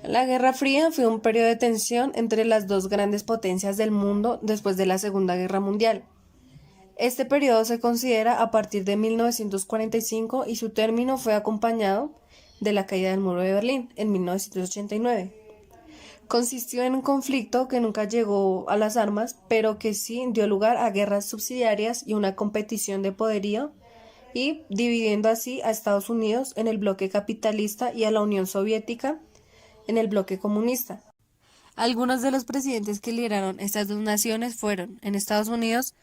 La Guerra Fría fue un periodo de tensión entre las dos grandes potencias del mundo después de la Segunda Guerra Mundial. Este periodo se considera a partir de 1945 y su término fue acompañado de la caída del muro de Berlín en 1989. Consistió en un conflicto que nunca llegó a las armas, pero que sí dio lugar a guerras subsidiarias y una competición de poderío, y dividiendo así a Estados Unidos en el bloque capitalista y a la Unión Soviética en el bloque comunista. Algunos de los presidentes que lideraron estas dos naciones fueron, en Estados Unidos,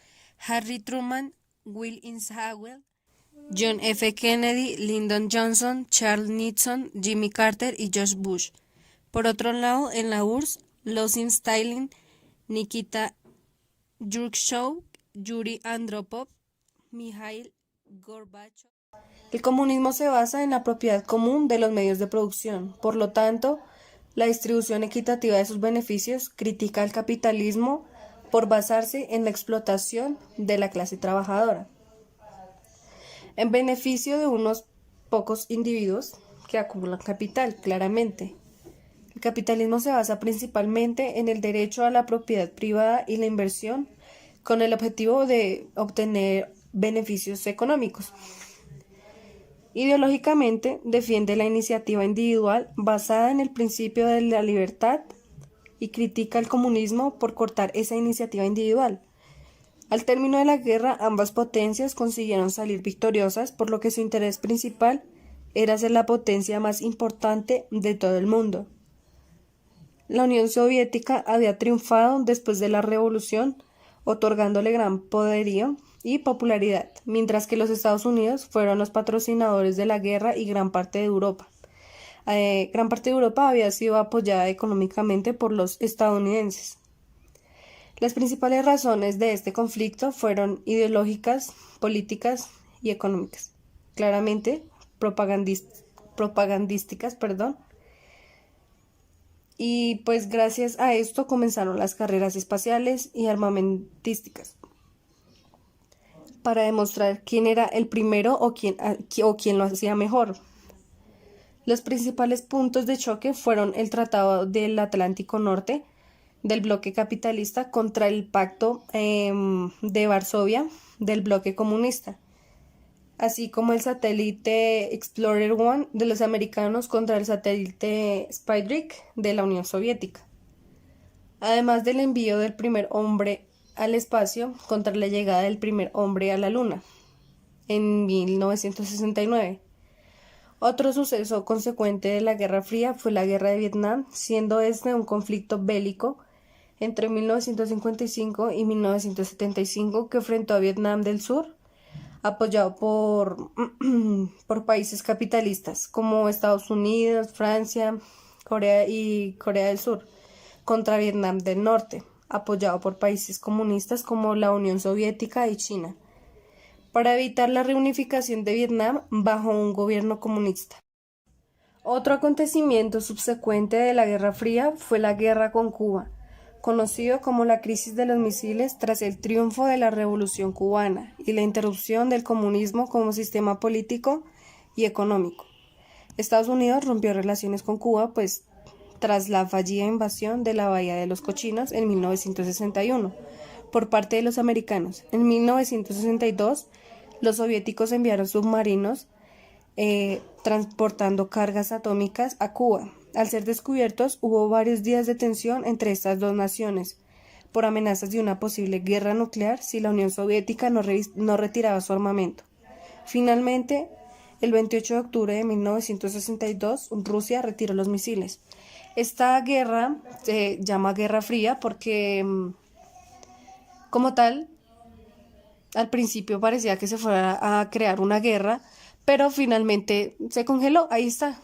Harry Truman, Will Eisenhower, John F. Kennedy, Lyndon Johnson, Charles Nixon, Jimmy Carter y George Bush. Por otro lado, en la URSS, Losing Stalin, Nikita Khrushchev, Yuri Andropov, Mikhail Gorbachev. El comunismo se basa en la propiedad común de los medios de producción. Por lo tanto, la distribución equitativa de sus beneficios critica al capitalismo por basarse en la explotación de la clase trabajadora, en beneficio de unos pocos individuos que acumulan capital, claramente. El capitalismo se basa principalmente en el derecho a la propiedad privada y la inversión con el objetivo de obtener beneficios económicos. Ideológicamente defiende la iniciativa individual basada en el principio de la libertad y critica el comunismo por cortar esa iniciativa individual. Al término de la guerra, ambas potencias consiguieron salir victoriosas, por lo que su interés principal era ser la potencia más importante de todo el mundo. La Unión Soviética había triunfado después de la revolución, otorgándole gran poderío y popularidad, mientras que los Estados Unidos fueron los patrocinadores de la guerra y gran parte de Europa. Gran parte de Europa había sido apoyada económicamente por los estadounidenses. Las principales razones de este conflicto fueron ideológicas, políticas y económicas. Claramente, propagandísticas, perdón. Y pues gracias a esto comenzaron las carreras espaciales y armamentísticas para demostrar quién era el primero o quién lo hacía mejor. Los principales puntos de choque fueron el Tratado del Atlántico Norte del bloque capitalista contra el Pacto de Varsovia del bloque comunista, así como el satélite Explorer 1 de los americanos contra el satélite Sputnik de la Unión Soviética, además del envío del primer hombre al espacio contra la llegada del primer hombre a la Luna en 1969. Otro suceso consecuente de la Guerra Fría fue la Guerra de Vietnam, siendo este un conflicto bélico entre 1955 y 1975 que enfrentó a Vietnam del Sur, apoyado por países capitalistas como Estados Unidos, Francia, Corea y Corea del Sur, contra Vietnam del Norte, apoyado por países comunistas como la Unión Soviética y China, para evitar la reunificación de Vietnam bajo un gobierno comunista. Otro acontecimiento subsecuente de la Guerra Fría fue la guerra con Cuba, conocido como la crisis de los misiles tras el triunfo de la Revolución cubana y la interrupción del comunismo como sistema político y económico. Estados Unidos rompió relaciones con Cuba, pues tras la fallida invasión de la Bahía de los Cochinos en 1961 por parte de los americanos. En 1962, los soviéticos enviaron submarinos transportando cargas atómicas a Cuba. Al ser descubiertos, hubo varios días de tensión entre estas dos naciones por amenazas de una posible guerra nuclear si la Unión Soviética no retiraba su armamento. Finalmente, el 28 de octubre de 1962, Rusia retiró los misiles. Esta guerra se llama Guerra Fría porque, como tal, al principio parecía que se fuera a crear una guerra, pero finalmente se congeló. Ahí está.